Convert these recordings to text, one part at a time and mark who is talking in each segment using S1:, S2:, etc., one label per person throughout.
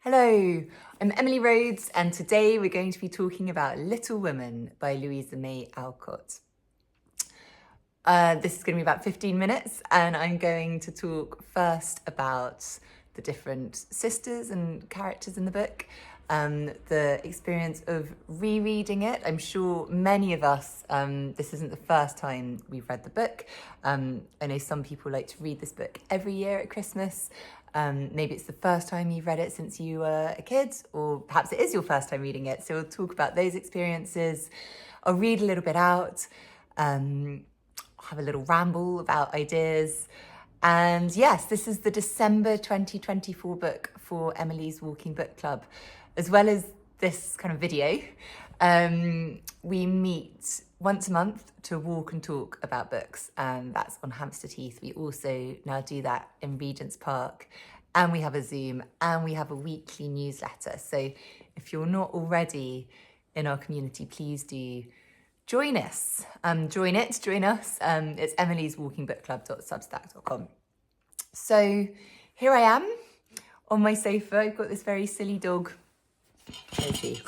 S1: Hello, I'm Emily Rhodes, and today we're going to be talking about Little Women by Louisa May Alcott. This is going to be about 15 minutes, and I'm going to talk first about the different sisters and characters in the book, the experience of rereading it. I'm sure many of us, this isn't the first time we've read the book. I know some people like to read this book every year at Christmas. Maybe it's the first time you've read it since you were a kid, or perhaps it is your first time reading it. So we'll talk about those experiences. I'll read a little bit out, have a little ramble about ideas. And yes, this is the December 2024 book for Emily's Walking Book Club. As well as this kind of video, we meet once a month to walk and talk about books, and that's on Hampstead Heath. We also now do that in Regent's Park, and we have a Zoom, and we have a weekly newsletter. So if you're not already in our community, please do join us. Join us. It's emily'swalkingbookclub.substack.com. So here I am on my sofa. I've got this very silly dog, Sophie,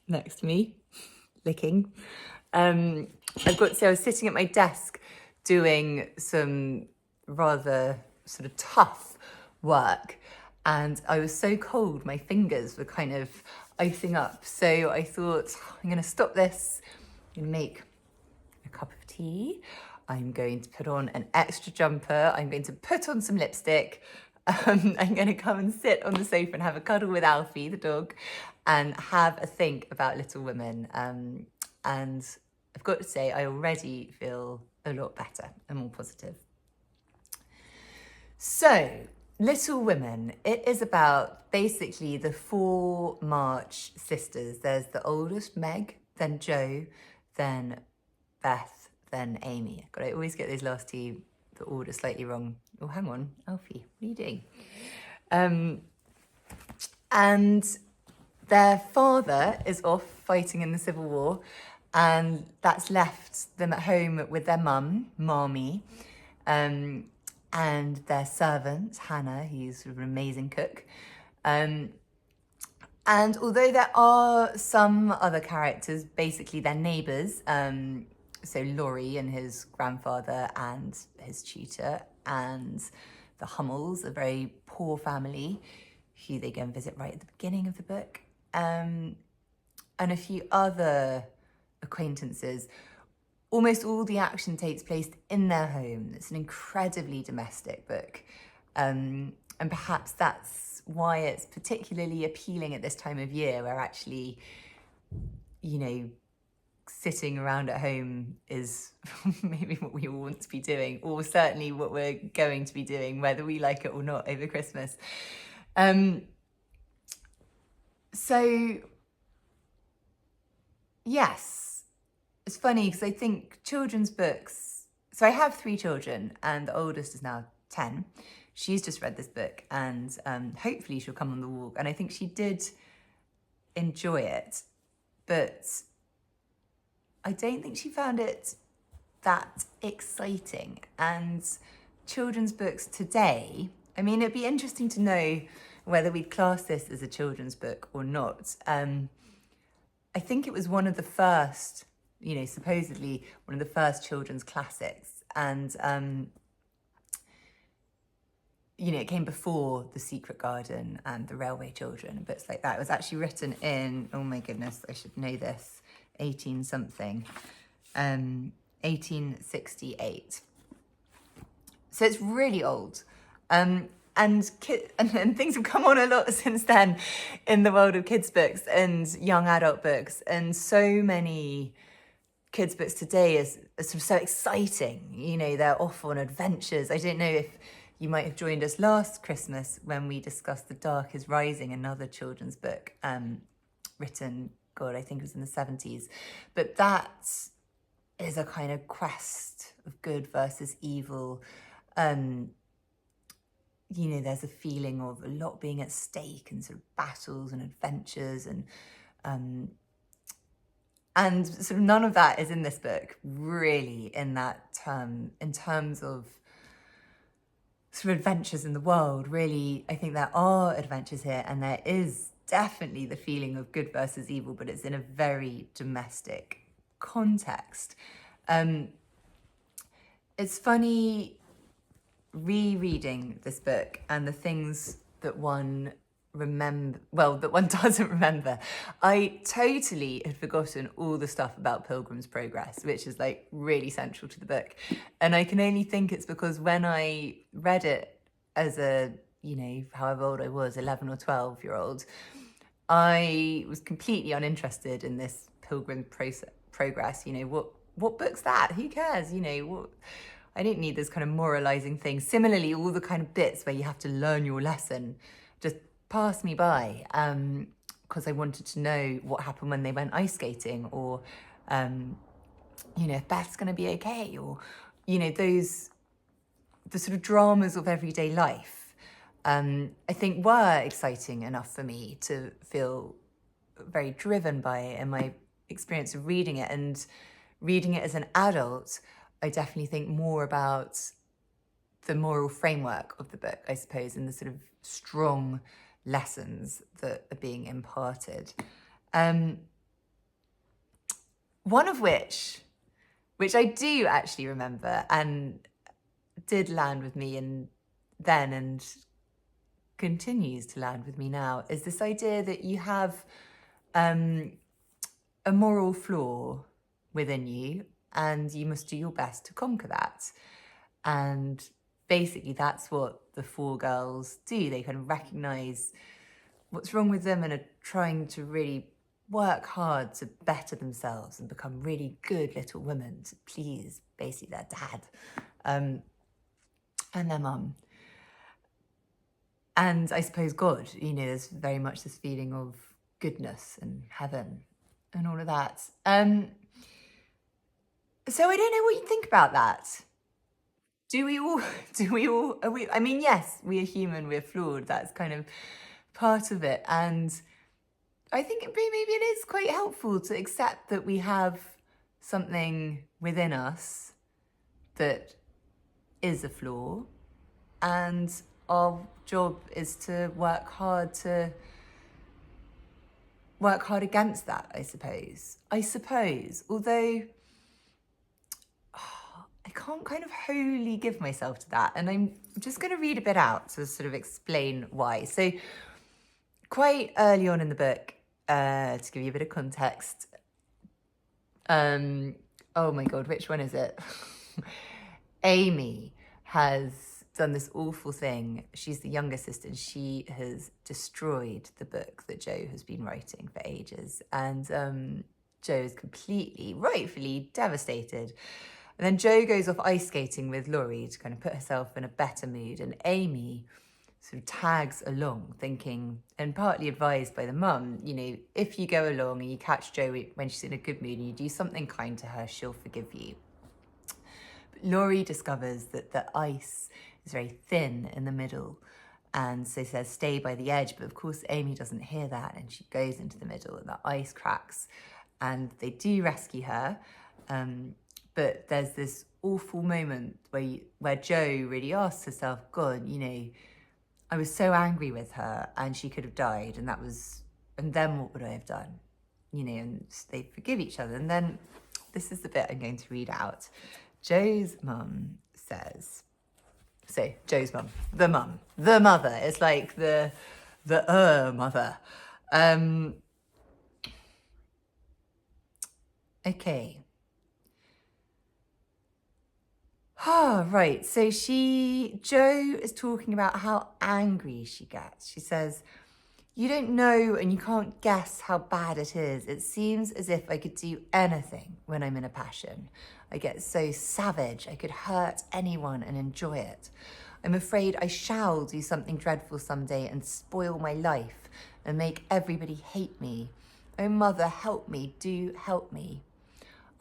S1: next to me, licking. I was sitting at my desk doing some rather sort of tough work, and I was so cold, my fingers were kind of icing up. So I thought, I'm going to stop this, I'm going to make a cup of tea, I'm going to put on an extra jumper, I'm going to put on some lipstick, I'm going to come and sit on the sofa and have a cuddle with Alfie, the dog, and have a think about Little Women. And I've got to say, I already feel a lot better and more positive. So, Little Women, it is about basically the 4 March sisters. There's the oldest, Meg, then Jo, then Beth, then Amy. God, I always get those last 2, the order slightly wrong. Oh, hang on, Alfie, what are you doing? And their father is off fighting in the Civil War, and that's left them at home with their mum, Marmee, and their servant, Hannah, who's sort of an amazing cook. And although there are some other characters, basically they're neighbours, so Laurie and his grandfather and his tutor, and the Hummels, a very poor family, who they go and visit right at the beginning of the book, and a few other acquaintances. Almost all the action takes place in their home. It's an incredibly domestic book, and perhaps that's why it's particularly appealing at this time of year, where actually, you know, sitting around at home is maybe what we all want to be doing, or certainly what we're going to be doing, whether we like it or not, over Christmas. So yes, it's funny because I think children's books, so I have 3 children and the oldest is now 10. She's just read this book, and hopefully she'll come on the walk, and I think she did enjoy it, but I don't think she found it that exciting. And children's books today, I mean, it'd be interesting to know whether we'd class this as a children's book or not. I think it was one of the first, you know, supposedly one of the first children's classics. And, you know, it came before The Secret Garden and The Railway Children and books like that. It was actually written in, oh my goodness, I should know this, 1868. So it's really old. And things have come on a lot since then in the world of kids' books and young adult books. And so many kids' books today are sort of so exciting. You know, they're off on adventures. I don't know if you might have joined us last Christmas when we discussed The Dark is Rising, another children's book written, God, I think it was in the 70s. But that is a kind of quest of good versus evil. You know, there's a feeling of a lot being at stake and sort of battles and adventures, and sort of none of that is in this book, really, in that term, in terms of sort of adventures in the world. Really, I think there are adventures here, and there is definitely the feeling of good versus evil, but it's in a very domestic context. It's funny rereading this book and the things that one that one doesn't remember. I totally had forgotten all the stuff about Pilgrim's Progress, which is like really central to the book. And I can only think it's because when I read it as a, however old I was, 11 or 12-year-old, I was completely uninterested in this Pilgrim's Progress. What book's that? Who cares? I didn't need this kind of moralizing thing. Similarly, all the kind of bits where you have to learn your lesson just passed me by because I wanted to know what happened when they went ice skating, or, if Beth's going to be okay, or, the sort of dramas of everyday life, I think were exciting enough for me to feel very driven by it. And my experience of reading it, and reading it as an adult, I definitely think more about the moral framework of the book, I suppose, and the sort of strong lessons that are being imparted. One of which I do actually remember and did land with me then and continues to land with me now, is this idea that you have a moral flaw within you, and you must do your best to conquer that. And basically that's what the four girls do. They kind of recognize what's wrong with them and are trying to really work hard to better themselves and become really good little women to please basically their dad and their mum. And I suppose God, there's very much this feeling of goodness and heaven and all of that. So I don't know what you think about that. Do we all, yes, we are human, we're flawed. That's kind of part of it. And I think maybe it is quite helpful to accept that we have something within us that is a flaw, and our job is to work hard against that, I suppose. Although I can't kind of wholly give myself to that. And I'm just going to read a bit out to sort of explain why. So quite early on in the book, to give you a bit of context, oh my God, which one is it? Amy has done this awful thing. She's the younger sister, and she has destroyed the book that Jo has been writing for ages. And Jo is completely, rightfully devastated. And then Jo goes off ice skating with Laurie to kind of put herself in a better mood. And Amy sort of tags along, thinking, and partly advised by the mum, if you go along and you catch Jo when she's in a good mood and you do something kind to her, she'll forgive you. But Laurie discovers that the ice is very thin in the middle, and so says, stay by the edge. But of course, Amy doesn't hear that, and she goes into the middle, and the ice cracks, and they do rescue her. But there's this awful moment where Jo really asks herself, God, I was so angry with her and she could have died, and then what would I have done? And they forgive each other. And then this is the bit I'm going to read out. Jo's mum says, so Jo's mum, the mother, it's like the mother. Okay. Oh, right. So Jo is talking about how angry she gets. She says, you don't know and you can't guess how bad it is. It seems as if I could do anything when I'm in a passion. I get so savage, I could hurt anyone and enjoy it. I'm afraid I shall do something dreadful someday and spoil my life and make everybody hate me. Oh, mother, help me, do help me.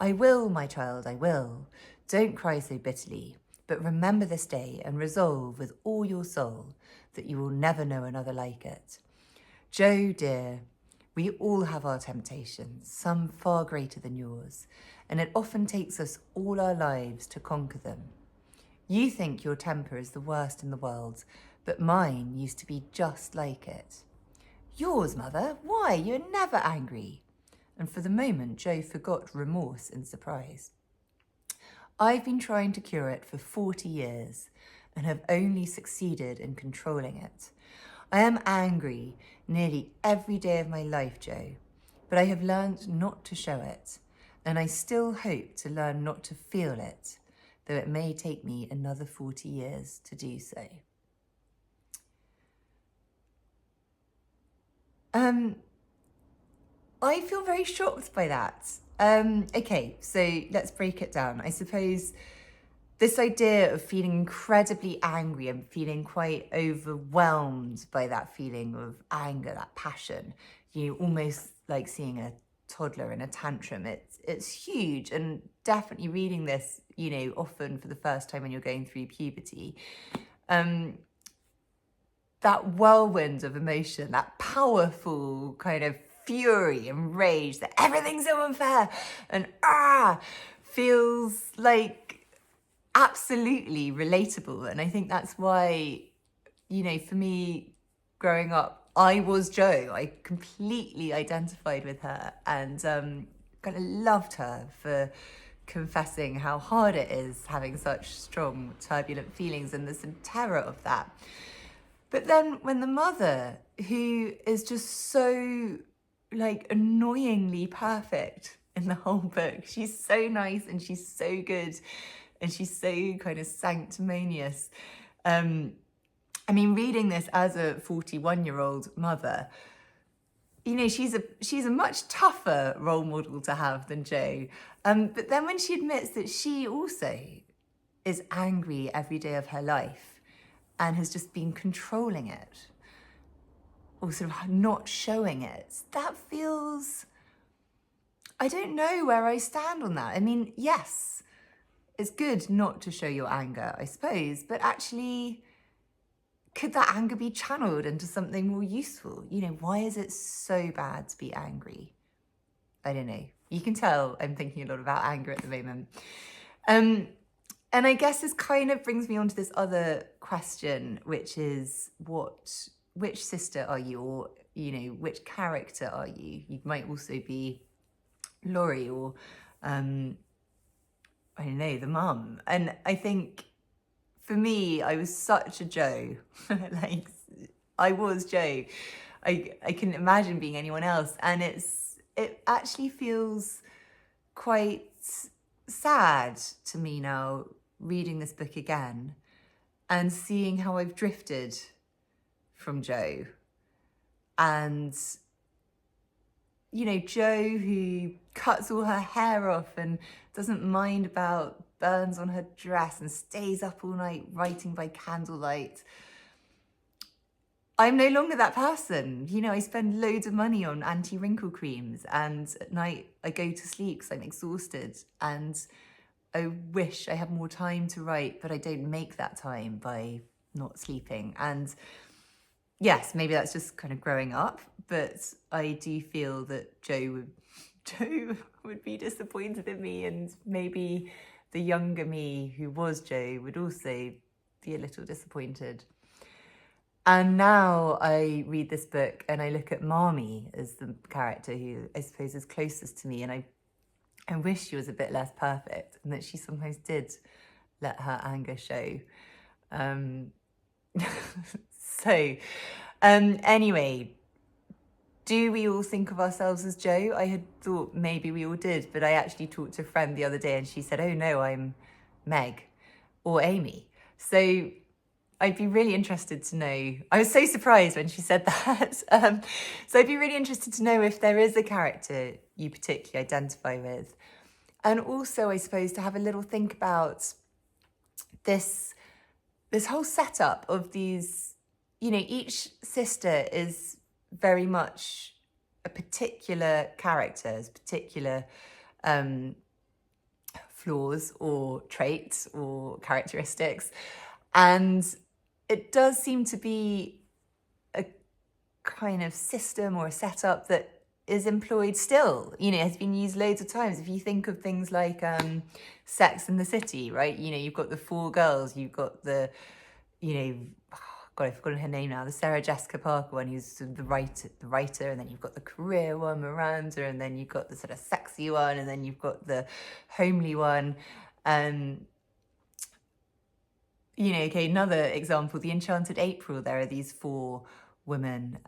S1: I will, my child, I will. Don't cry so bitterly, but remember this day and resolve with all your soul that you will never know another like it. Jo, dear, we all have our temptations, some far greater than yours, and it often takes us all our lives to conquer them. You think your temper is the worst in the world, but mine used to be just like it. Yours, mother? Why, you're never angry. And for the moment, Jo forgot remorse in surprise. I've been trying to cure it for 40 years and have only succeeded in controlling it. I am angry nearly every day of my life, Jo, but I have learned not to show it, and I still hope to learn not to feel it, though it may take me another 40 years to do so. I feel very shocked by that. Okay, so let's break it down. I suppose this idea of feeling incredibly angry and feeling quite overwhelmed by that feeling of anger, that passion, almost like seeing a toddler in a tantrum. It's huge, and definitely reading this, often for the first time when you're going through puberty, that whirlwind of emotion, that powerful kind of fury and rage that everything's so unfair and feels like absolutely relatable. And I think that's why, for me growing up, I was Jo. I completely identified with her and kind of loved her for confessing how hard it is having such strong, turbulent feelings, and there's some terror of that. But then when the mother, who is just so annoyingly perfect in the whole book, she's so nice and she's so good and she's so kind of sanctimonious. Reading this as a 41-year-old mother, she's a much tougher role model to have than Jo. But then when she admits that she also is angry every day of her life and has just been controlling it, or sort of not showing it, that feels, I don't know where I stand on that. Yes, it's good not to show your anger, I suppose, but actually, could that anger be channeled into something more useful? Why is it so bad to be angry? I don't know. You can tell I'm thinking a lot about anger at the moment. And I guess this kind of brings me on to this other question, which is which sister are you, or, which character are you? You might also be Laurie or, I don't know, the mum. And I think for me, I was such a Jo. I was Jo. I couldn't imagine being anyone else. And it actually feels quite sad to me now, reading this book again and seeing how I've drifted from Jo. And, Jo who cuts all her hair off and doesn't mind about burns on her dress and stays up all night writing by candlelight. I'm no longer that person. I spend loads of money on anti-wrinkle creams, and at night I go to sleep because I'm exhausted, and I wish I had more time to write, but I don't make that time by not sleeping. And yes, maybe that's just kind of growing up, but I do feel that Jo would be disappointed in me, and maybe the younger me who was Jo would also be a little disappointed. And now I read this book and I look at Marmee as the character who I suppose is closest to me, and I wish she was a bit less perfect and that she sometimes did let her anger show. Anyway, do we all think of ourselves as Jo? I had thought maybe we all did, but I actually talked to a friend the other day and she said, oh no, I'm Meg or Amy. So I'd be really interested to know. I was so surprised when she said that. So I'd be really interested to know if there is a character you particularly identify with. And also, I suppose, to have a little think about this whole setup of these, each sister is very much a particular character's particular flaws or traits or characteristics. And it does seem to be a kind of system or a setup that is employed still, you know, has been used loads of times. If you think of things like Sex and the City, right? You know, you've got the four girls, you've got the, you know, God, I've forgotten her name now, the Sarah Jessica Parker one, who's sort of the writer, and then you've got the career one, Miranda, and then you've got the sort of sexy one, and then you've got the homely one. You know, okay, another example, The Enchanted April, there are these four women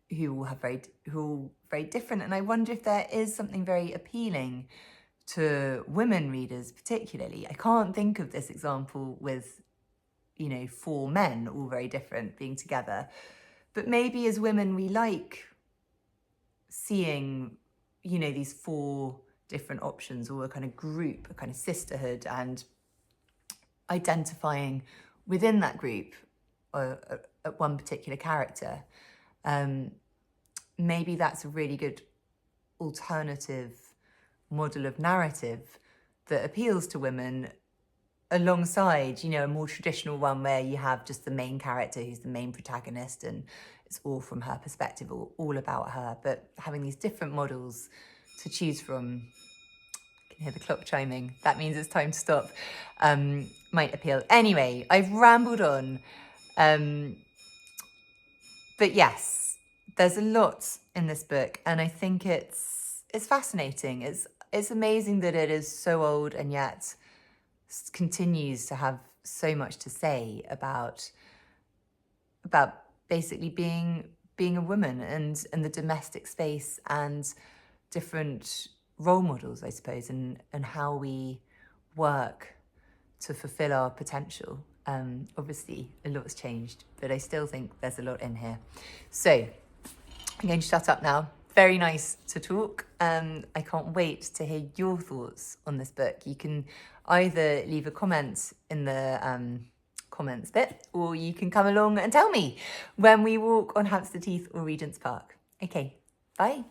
S1: who are very different. And I wonder if there is something very appealing to women readers particularly. I can't think of this example with, you know, four men all very different being together. But maybe as women we like seeing, you know, these four different options, or a kind of group, a kind of sisterhood, and identifying within that group at one particular character. Maybe that's a really good alternative model of narrative that appeals to women, alongside, you know, a more traditional one where you have just the main character who's the main protagonist and it's all from her perspective, all about her. But having these different models to choose from, I can hear the clock chiming, that means it's time to stop, might appeal. Anyway, I've rambled on. But yes, there's a lot in this book, and I think it's fascinating. It's amazing that it is so old and yet continues to have so much to say about basically being a woman and the domestic space and different role models, I suppose, and how we work to fulfill our potential. Obviously, a lot's changed, but I still think there's a lot in here. So I'm going to shut up now. Very nice to talk. I can't wait to hear your thoughts on this book. You can either leave a comment in the comments bit, or you can come along and tell me when we walk on Hampstead Heath or Regent's Park. Okay, bye.